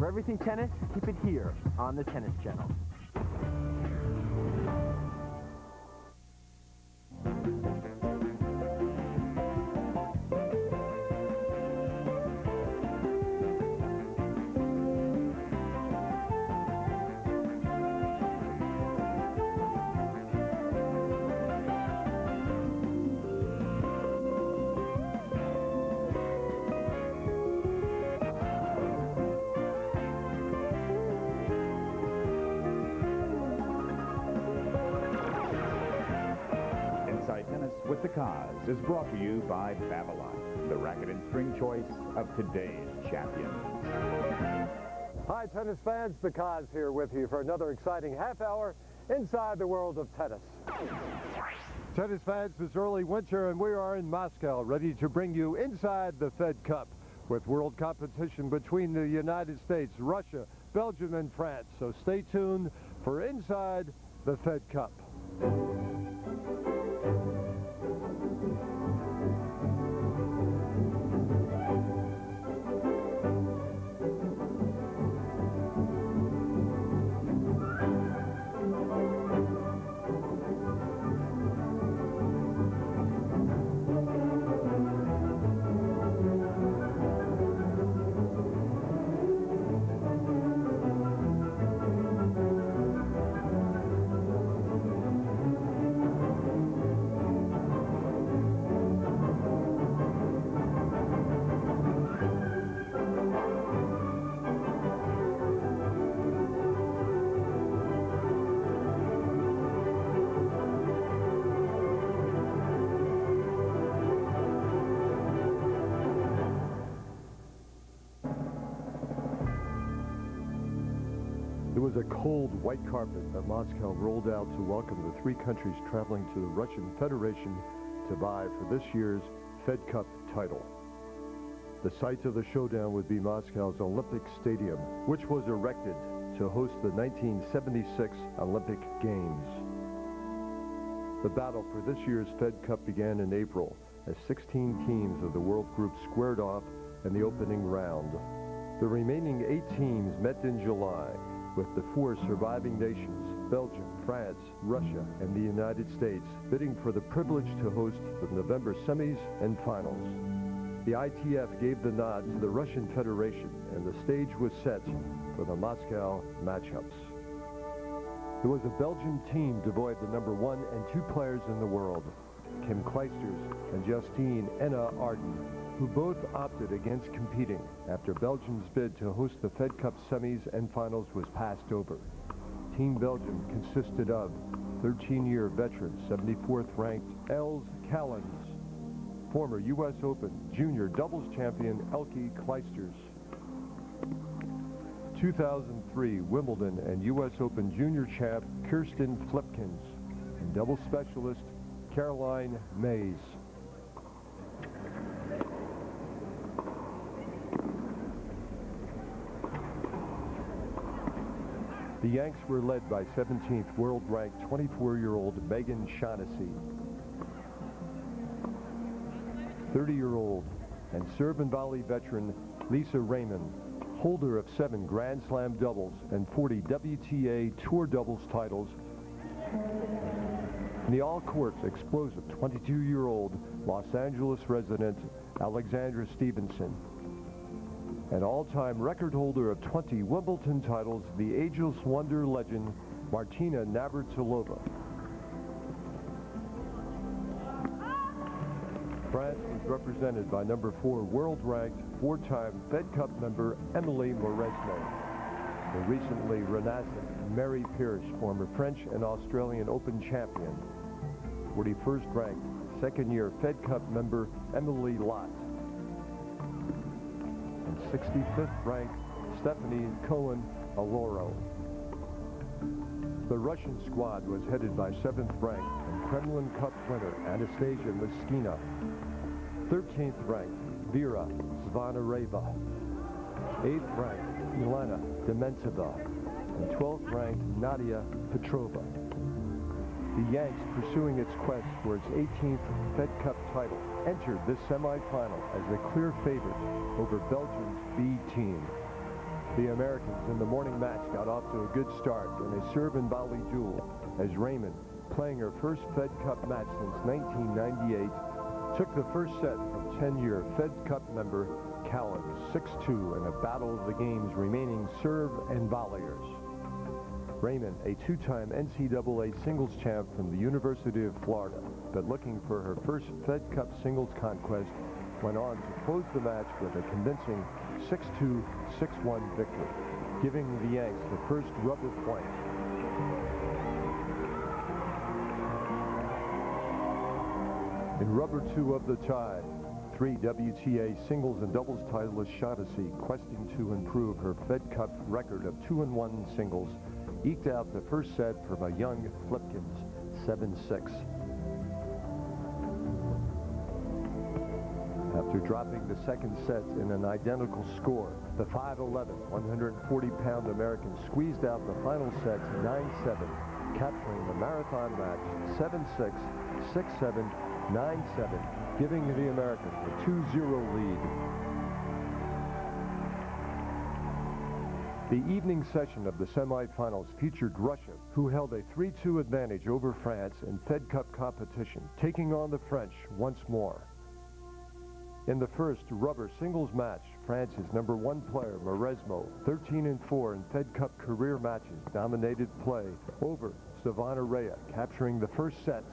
For everything tennis, keep it here on the Tennis Channel. With the Cause is brought to you by Babylon, the racket and string choice of today's champions. Hi, tennis fans. The Cause here with you for another exciting half hour inside the world of tennis. Tennis fans, it's early winter and we are in Moscow, ready to bring you inside the Fed Cup with world competition between the United States, Russia, Belgium, and France. So stay tuned for Inside the Fed Cup. It was a cold white carpet that Moscow rolled out to welcome the three countries traveling to the Russian Federation to vie for this year's Fed Cup title. The site of the showdown would be Moscow's Olympic Stadium, which was erected to host the 1976 Olympic Games. The battle for this year's Fed Cup began in April as 16 teams of the World Group squared off in the opening round. The remaining 8 teams met in July, with the 4 surviving nations, Belgium, France, Russia, and the United States, bidding for the privilege to host the November semis and finals. The ITF gave the nod to the Russian Federation, and the stage was set for the Moscow matchups. It was a Belgian team devoid the number 1 and 2 players in the world, Kim Clijsters and Justine Enna Arden, who both opted against competing after Belgium's bid to host the Fed Cup semis and finals was passed over. Team Belgium consisted of 13-year veteran, 74th ranked Els Callens, former U.S. Open junior doubles champion Elke Clijsters, 2003 Wimbledon and U.S. Open junior champ Kirsten Flipkens, and doubles specialist Caroline Mays. The Yanks were led by 17th world-ranked 24-year-old Megan Shaughnessy, 30-year-old and serve and volley veteran Lisa Raymond, holder of 7 Grand Slam doubles and 40 WTA Tour doubles titles. In the all-court, explosive 22-year-old Los Angeles resident Alexandra Stevenson. An all-time record holder of 20 Wimbledon titles, the ageless wonder legend Martina Navratilova. France was represented by number 4 world-ranked, 4-time Fed Cup member Emily Mauresmo. The recently renascent Mary Pierce, former French and Australian Open champion. 41st ranked, second-year Fed Cup member Emily Lott. And 65th ranked Stephanie Cohen-Aloro. The Russian squad was headed by 7th ranked and Kremlin Cup winner Anastasia Moskina. 13th ranked Vera Zvonareva. 8th ranked Elena Dementeva. And 12th ranked Nadia Petrova. The Yanks, pursuing its quest for its 18th Fed Cup title, entered this semifinal as the clear favorite over Belgium's B team. The Americans in the morning match got off to a good start in a serve and volley duel as Raymond, playing her first Fed Cup match since 1998, took the first set from 10-year Fed Cup member Callens 6-2 in a battle of the game's remaining serve and volleyers. Raymond, a two-time NCAA singles champ from the University of Florida, but looking for her first Fed Cup singles conquest, went on to close the match with a convincing 6-2, 6-1 victory, giving the Yanks the first rubber point. In rubber 2 of the tie, 3 WTA singles and doubles titleist Shaughnessy, questing to improve her Fed Cup record of 2-1 singles, eked out the first set from a young Flipkins 7-6. After dropping the second set in an identical score, the 5'11", 140-pound American squeezed out the final set 9-7, capturing the marathon match 7-6, 6-7, 9-7, giving the Americans a 2-0 lead. The evening session of the semifinals featured Russia, who held a 3-2 advantage over France in Fed Cup competition, taking on the French once more. In the first rubber singles match, France's #1 player, Mauresmo, 13-4 in Fed Cup career matches, dominated play over Silvana Rea, capturing the first set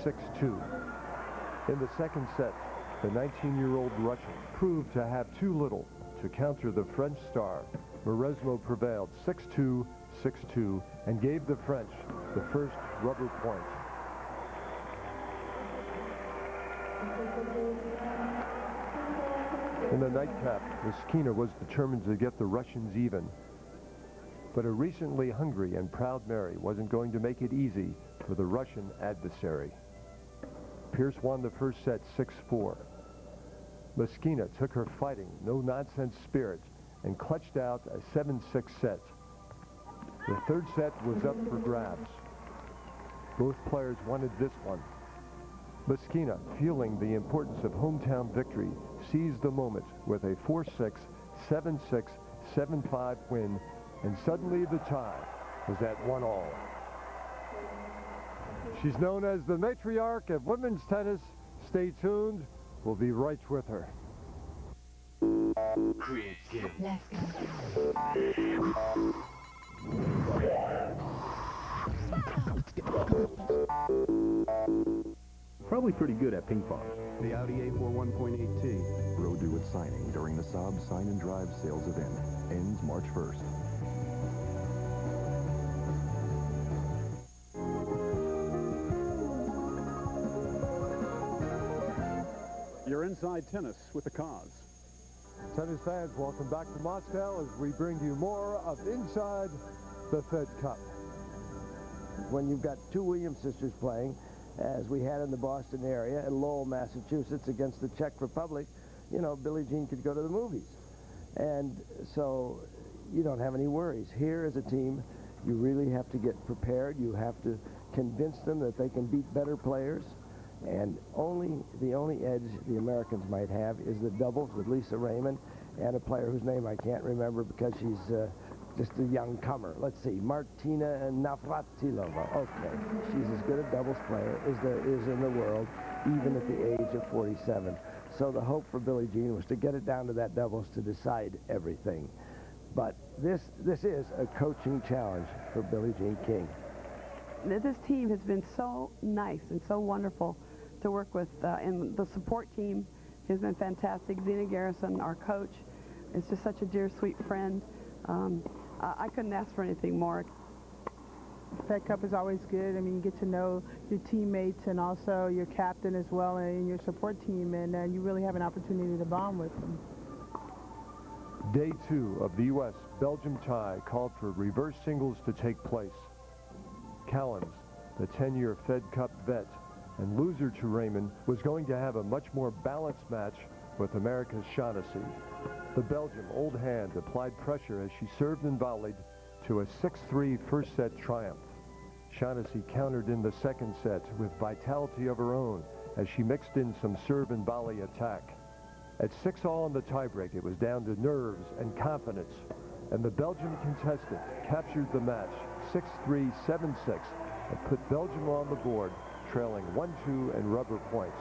6-2. In the second set, the 19-year-old Russian proved to have too little to counter the French star. Mauresmo prevailed 6-2, 6-2, and gave the French the first rubber point. In the nightcap, Moskina was determined to get the Russians even. But a recently hungry and proud Mary wasn't going to make it easy for the Russian adversary. Pierce won the first set 6-4. Moskina took her fighting, no-nonsense spirit and clutched out a 7-6 set. The third set was up for grabs. Both players wanted this one. Moskina, feeling the importance of hometown victory, seized the moment with a 4-6, 7-6, 7-5 win, and suddenly the tie was at 1-all. She's known as the matriarch of women's tennis. Stay tuned. We'll be right with her. Probably pretty good at ping pong. The Audi A4 1.8T. Road to its signing during the Saab Sign and Drive sales event. Ends March 1st. You're inside tennis with the Cause. Tennis fans, welcome back to Moscow as we bring you more of Inside the Fed Cup. When you've got two Williams sisters playing, as we had in the Boston area, in Lowell, Massachusetts, against the Czech Republic, you know, Billie Jean could go to the movies. And so you don't have any worries. Here as a team, you really have to get prepared. You have to convince them that they can beat better players. And the only edge the Americans might have is the doubles with Lisa Raymond and a player whose name I can't remember because she's just a young comer. Let's see, Martina Navratilova. Okay, she's as good a doubles player as there is in the world, even at the age of 47. So the hope for Billie Jean was to get it down to that doubles to decide everything. But this is a coaching challenge for Billie Jean King. This team has been so nice and so wonderful to work with, and the support team has been fantastic. Zena Garrison, our coach, is just such a dear, sweet friend. I couldn't ask for anything more. Fed Cup is always good. I mean, you get to know your teammates and also your captain as well and your support team, and you really have an opportunity to bond with them. Day 2 of the U.S.-Belgium tie called for reverse singles to take place. Callens, the 10-year Fed Cup vet and loser to Raymond, was going to have a much more balanced match with America's Shaughnessy. The Belgian old hand applied pressure as she served and volleyed to a 6-3 first set triumph. Shaughnessy countered in the second set with vitality of her own as she mixed in some serve and volley attack. At 6-all in the tiebreak, it was down to nerves and confidence. and the Belgian contestant captured the match 6-3, 7-6, and put Belgium on the board, trailing 1-2 and rubber points.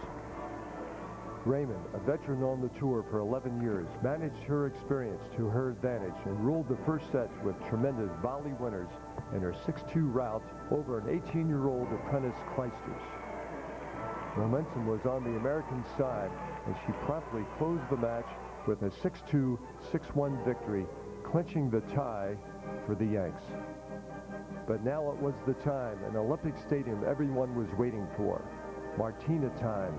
Raymond, a veteran on the tour for 11 years, managed her experience to her advantage and ruled the first sets with tremendous volley winners in her 6-2 rout over an 18-year-old apprentice Clijsters. Momentum was on the American side as she promptly closed the match with a 6-2, 6-1 victory, clinching the tie for the Yanks. But now it was the time, an Olympic stadium everyone was waiting for. Martina time.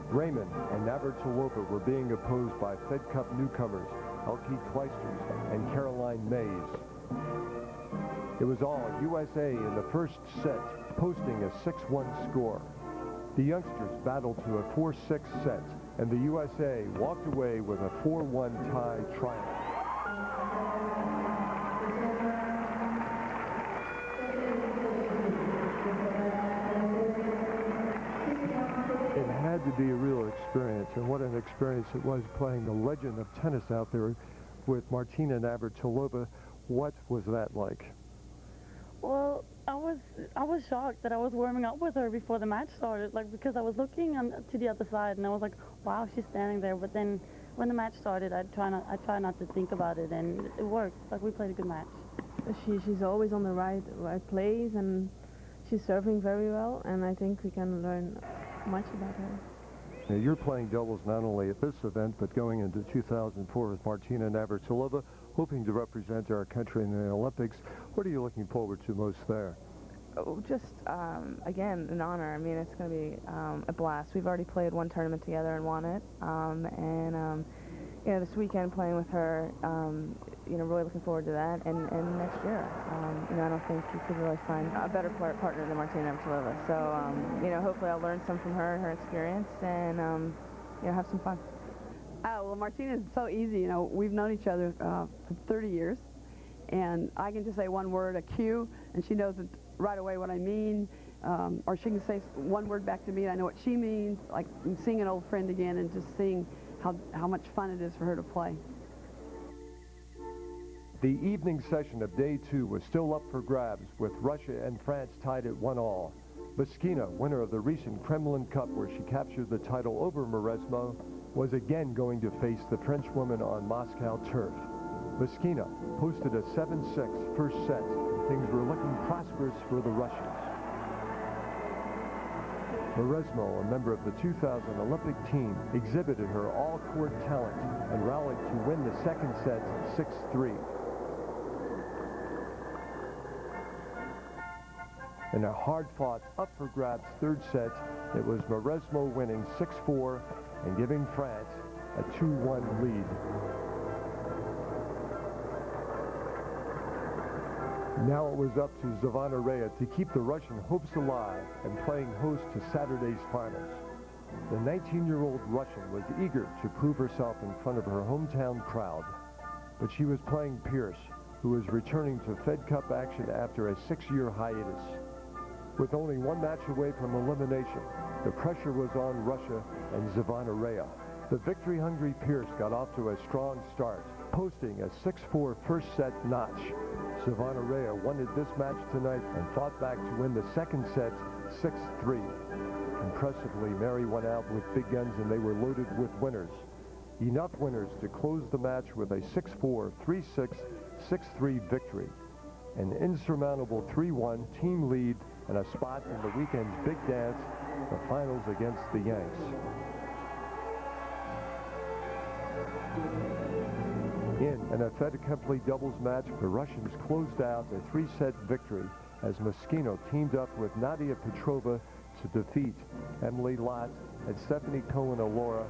Raymond and Navratilova were being opposed by Fed Cup newcomers Elke Clijsters and Caroline Mays. It was all USA in the first set, posting a 6-1 score. The youngsters battled to a 4-6 set, and the USA walked away with a 4-1 tie triumph. It had to be a real experience, and what an experience it was playing the legend of tennis out there with Martina Navratilova. What was that like? Well, I was shocked that I was warming up with her before the match started, like, because I was looking to the other side and I was like, wow, she's standing there. But then when the match started, I try not to think about it, and it worked. Like, we played a good match. She's always on the right place, and she's serving very well, and I think we can learn much about her. Now, you're playing doubles not only at this event, but going into 2004 with Martina Navratilova, hoping to represent our country in the Olympics. What are you looking forward to most there? Oh, just, again, an honor. I mean, it's going to be a blast. We've already played one tournament together and won it. You know, this weekend playing with her, you know, really looking forward to that. And next year, you know, I don't think you could really find a better partner than Martina Navratilova. So, you know, hopefully I'll learn some from her and her experience and, you know, have some fun. Well, Martina is so easy. You know, we've known each other for 30 years, and I can just say one word, a cue, and she knows it right away what I mean, or she can say one word back to me, and I know what she means, like seeing an old friend again and just seeing how much fun it is for her to play. The evening session of day 2 was still up for grabs, with Russia and France tied at 1-1. Boskina, winner of the recent Kremlin Cup where she captured the title over Mauresmo, was again going to face the Frenchwoman on Moscow turf. Boskina posted a 7-6 first set, and things were looking prosperous for the Russians. Mauresmo, a member of the 2000 Olympic team, exhibited her all-court talent and rallied to win the second set 6-3. In a hard-fought, up-for-grabs third set, it was Mauresmo winning 6-4 and giving France a 2-1 lead. Now it was up to Zvonareva to keep the Russian hopes alive and playing host to Saturday's finals. The 19-year-old Russian was eager to prove herself in front of her hometown crowd, but she was playing Pierce, who was returning to Fed Cup action after a 6-year hiatus. With only one match away from elimination, the pressure was on Russia and Zvonareva. The victory-hungry Pierce got off to a strong start, posting a 6-4 first set notch. Zvonareva wanted this match tonight and fought back to win the second set 6-3. Impressively, Mary went out with big guns and they were loaded with winners. Enough winners to close the match with a 6-4, 3-6, 6-3 victory. An insurmountable 3-1 team lead and a spot in the weekend's big dance, the finals against the Yanks. In a Fed Cup doubles match, the Russians closed out a 3-set victory as Moschino teamed up with Nadia Petrova to defeat Emily Lott and Stephanie Cohen-Alora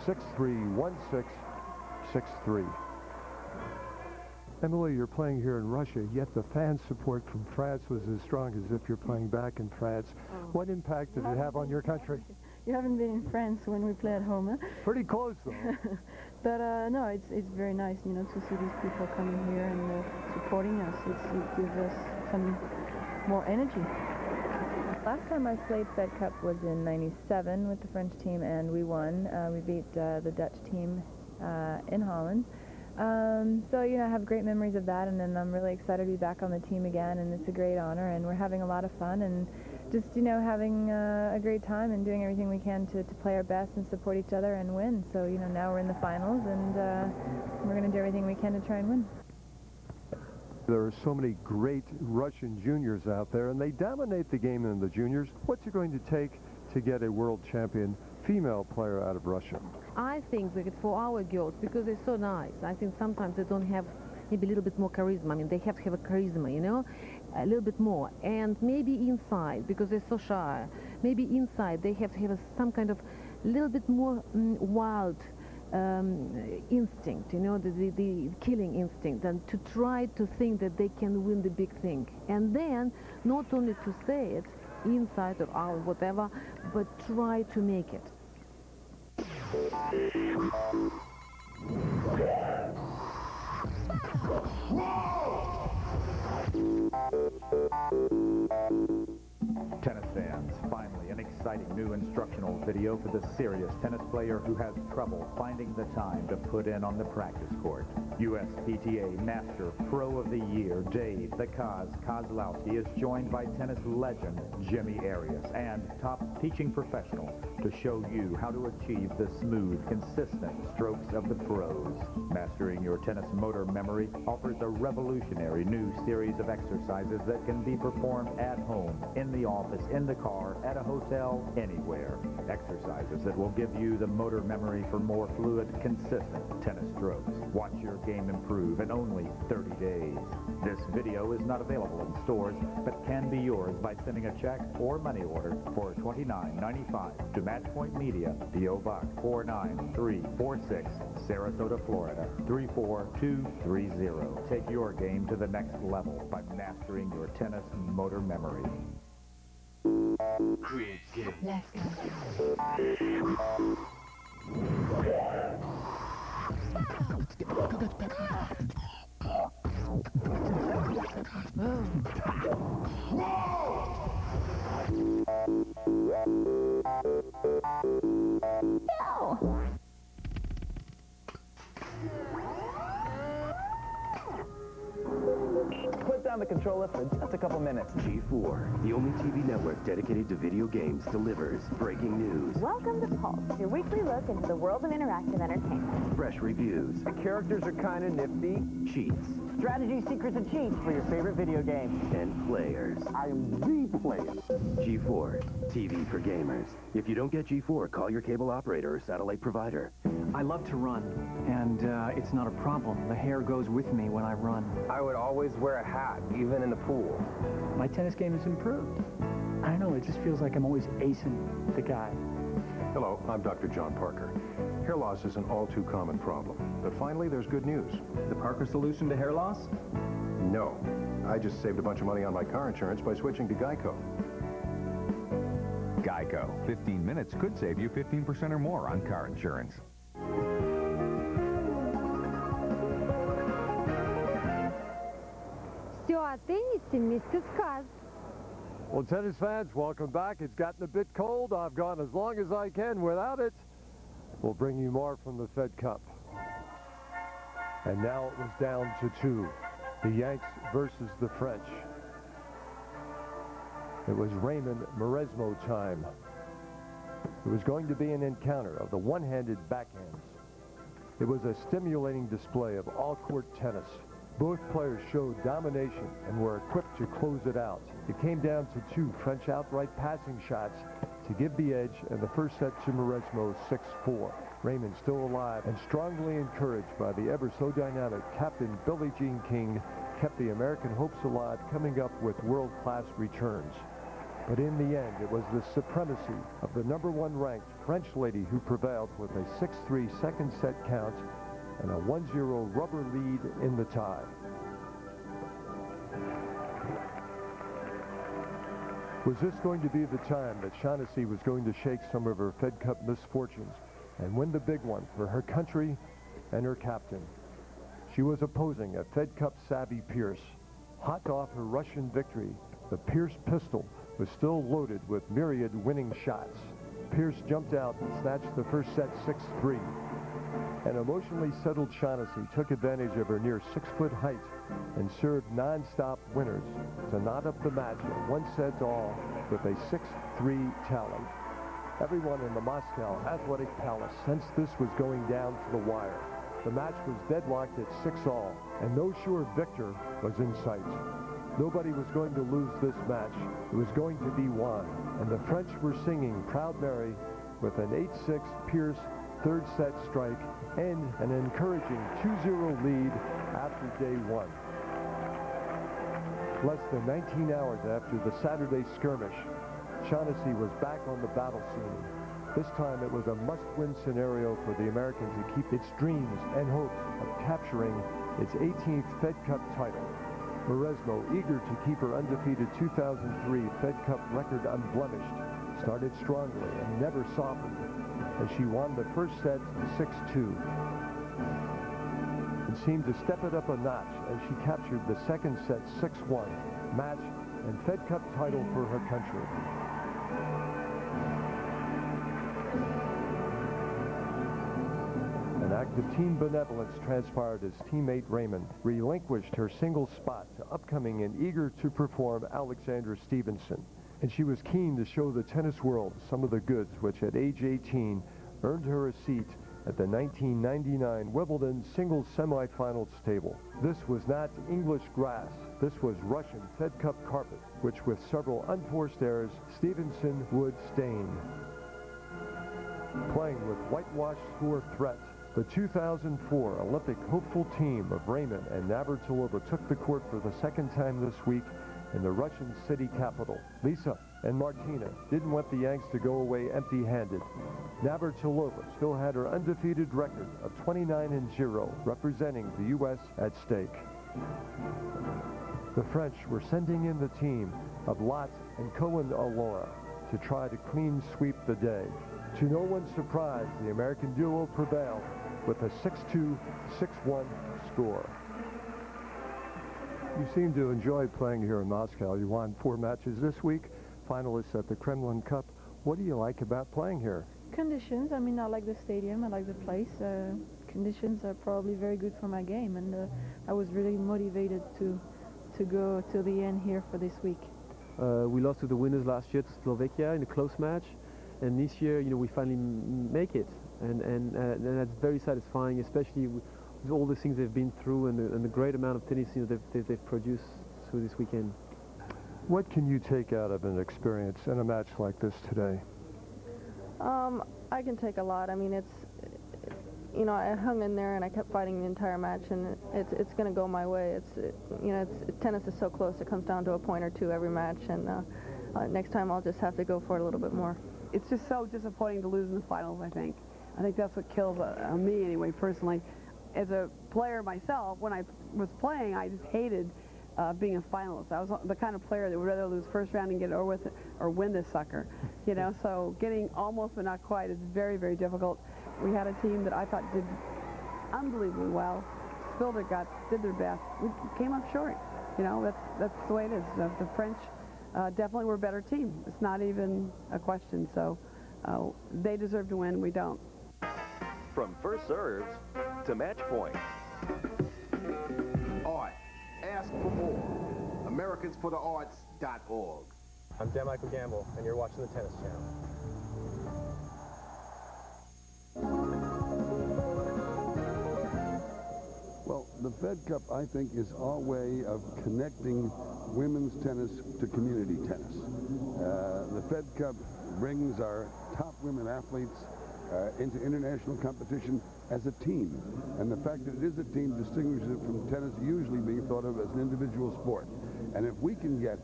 6-3, 1-6, 6-3. Emily, you're playing here in Russia, yet the fan support from France was as strong as if you're playing back in France. What impact did it have on your country? You haven't been in France when we play at home, huh? Pretty close, though. But no, it's very nice, you know, to see these people coming here and supporting us. It gives us some more energy. Last time I played Fed Cup was in '97 with the French team, and we won. We beat the Dutch team in Holland. So, you know, I have great memories of that, and then I'm really excited to be back on the team again, and it's a great honor, and we're having a lot of fun, and just, you know, having a great time and doing everything we can to play our best and support each other and win. So, you know, now we're in the finals, and we're going to do everything we can to try and win. There are so many great Russian juniors out there, and they dominate the game in the juniors. What's it going to take to get a world champion female player out of Russia? I think that for our girls, because they're so nice, I think sometimes they don't have maybe a little bit more charisma. I mean, they have to have a charisma, you know, a little bit more. And maybe inside, because they're so shy, maybe inside they have to have some kind of little bit more wild instinct, you know, the killing instinct, and to try to think that they can win the big thing. And then not only to say it inside or out, whatever, but try to make it. Tennis fans, finally an exciting new instructional video for the serious tennis player who has trouble finding the time to put in on the practice court. USPTA Master Pro of the Year Dave "The Kaz" Kozlowski is joined by tennis legend Jimmy Arias and top teaching professional to show you how to achieve the smooth, consistent strokes of the pros. Mastering your tennis motor memory offers a revolutionary new series of exercises that can be performed at home, in the office, in the car, at a hotel, anywhere. Exercises that will give you the motor memory for more fluid, consistent tennis strokes. Watch your game improve in only 30 days. This video is not available in stores, but can be yours by sending a check or money order for $29.95 to Matchpoint Media, P.O. Box 49346, Sarasota, Florida 34230. Take your game to the next level by mastering your tennis motor memory. Let's go. Put down the controller for just a couple minutes. G4, the only TV network dedicated to video games, delivers breaking news, Welcome to Pulse, your weekly look into the world of interactive entertainment. fresh reviews, The characters are kind of nifty. cheats, Strategy, secrets, and cheats for your favorite video game. and players. I am the player. G4, TV for gamers. If you don't get G4, call your cable operator or satellite provider. I love to run, and it's not a problem. The hair goes with me when I run. I would always wear a hat, even in the pool. My tennis game has improved. I don't know, it just feels like I'm always acing the guy. Hello, I'm Dr. John Parker. Hair loss is an all-too-common problem, but finally there's good news. The Parker solution to hair loss? No. I just saved a bunch of money on my car insurance by switching to Geico. Geico. 15 minutes could save you 15% or more on car insurance. Все о теннисе, мистер Каз. Well, tennis fans, welcome back. It's gotten a bit cold. I've gone as long as I can without it. We'll bring you more from the Fed Cup. And now it was down to 2. The Yanks versus the French. It was Raymond Mauresmo time. It was going to be an encounter of the one-handed backhands. It was a stimulating display of all-court tennis. Both players showed domination and were equipped to close it out. It came down to 2 French outright passing shots to give the edge in the first set to Mauresmo 6-4. Raymond, still alive and strongly encouraged by the ever-so-dynamic captain Billie Jean King, kept the American hopes alive, coming up with world-class returns. But in the end, it was the supremacy of the #1 ranked French lady who prevailed with a 6-3 second set count and a 1-0 rubber lead in the tie. Was this going to be the time that Shaughnessy was going to shake some of her Fed Cup misfortunes and win the big one for her country and her captain? She was opposing a Fed Cup savvy Pierce. Hot off her Russian victory, the Pierce pistol was still loaded with myriad winning shots. Pierce jumped out and snatched the first set 6-3. An emotionally settled Shaughnessy took advantage of her near 6-foot height and served non-stop winners to knot up the match at 1-set-all with a 6-3 tally. Everyone in the Moscow Athletic Palace sensed this was going down to the wire. The match was deadlocked at 6-all, and no sure victor was in sight. Nobody was going to lose this match. It was going to be won, and the French were singing Proud Mary with an 8-6 Pierce third set strike and an encouraging 2-0 lead after day one. Less than 19 hours after the Saturday skirmish, Shaughnessy was back on the battle scene. This time it was a must-win scenario for the American to keep its dreams and hopes of capturing its 18th Fed Cup title. Mauresmo, eager to keep her undefeated 2003 Fed Cup record unblemished, started strongly and never softened as she won the first set 6-2 and seemed to step it up a notch as she captured the second set 6-1, match and Fed Cup title for her country. An act of team benevolence transpired as teammate Raymond relinquished her single spot to upcoming and eager to perform Alexandra Stevenson. And she was keen to show the tennis world some of the goods which at age 18 earned her a seat at the 1999 Wimbledon singles semifinals table. This was not English grass. This was Russian Fed Cup carpet, which with several unforced errors, Stevenson would stain. Playing with whitewash score threat, the 2004 Olympic hopeful team of Raymond and Navratilova took the court for the second time this week in the Russian city capital. Lisa and Martina didn't want the Yanks to go away empty-handed. Navratilova still had her undefeated record of 29-0, representing the U.S. at stake. The French were sending in the team of Lot and Cohen Alora to try to clean sweep the day. To no one's surprise, the American duo prevailed with a 6-2, 6-1 score. You seem to enjoy playing here in Moscow. You won 4 matches this week, finalists at the Kremlin Cup. What do you like about playing here? Conditions. I mean, I like the stadium. I like the place. Conditions are probably very good for my game, and I was really motivated to go to the end here for this week. We lost to the winners last year to Slovakia in a close match, and this year, you know, we finally make it, and that's very satisfying, especially with all the things they've been through and the great amount of tennis, you know, they've produced through this weekend. What can you take out of an experience in a match like this today? I can take a lot. I mean, you know, I hung in there and I kept fighting the entire match, and it's going to go my way. You know, tennis is so close. It comes down to a point or two every match, and next time I'll just have to go for it a little bit more. It's just so disappointing to lose in the finals, I think. I think that's what kills me anyway, personally. As a player myself, when I was playing, I just hated being a finalist. I was the kind of player that would rather lose first round and get it over with or win this sucker, you know. So getting almost but not quite is very, very difficult. We had a team that I thought did unbelievably well, spilled their guts, did their best. We came up short, you know. That's the way it is. The French definitely were a better team. It's not even a question. So they deserve to win. We don't. From first serves to match point. Art. Ask for more. AmericansForTheArts.org. I'm Dan Michael Gamble, and you're watching the Tennis Channel. Well, the Fed Cup, I think, is our way of connecting women's tennis to community tennis. The Fed Cup brings our top women athletes into international competition as a team. And the fact that it is a team distinguishes it from tennis usually being thought of as an individual sport. And if we can get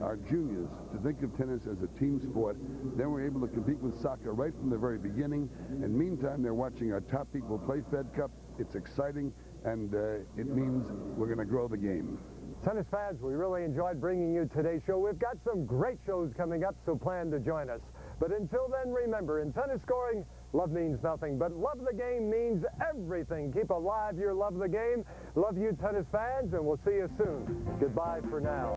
our juniors to think of tennis as a team sport, then we're able to compete with soccer right from the very beginning. And meantime, they're watching our top people play Fed Cup. It's exciting, and it means we're going to grow the game. Tennis fans, we really enjoyed bringing you today's show. We've got some great shows coming up, so plan to join us. But until then, remember, in tennis scoring, love means nothing, but love of the game means everything. Keep alive your love of the game. Love you, tennis fans, and we'll see you soon. Goodbye for now.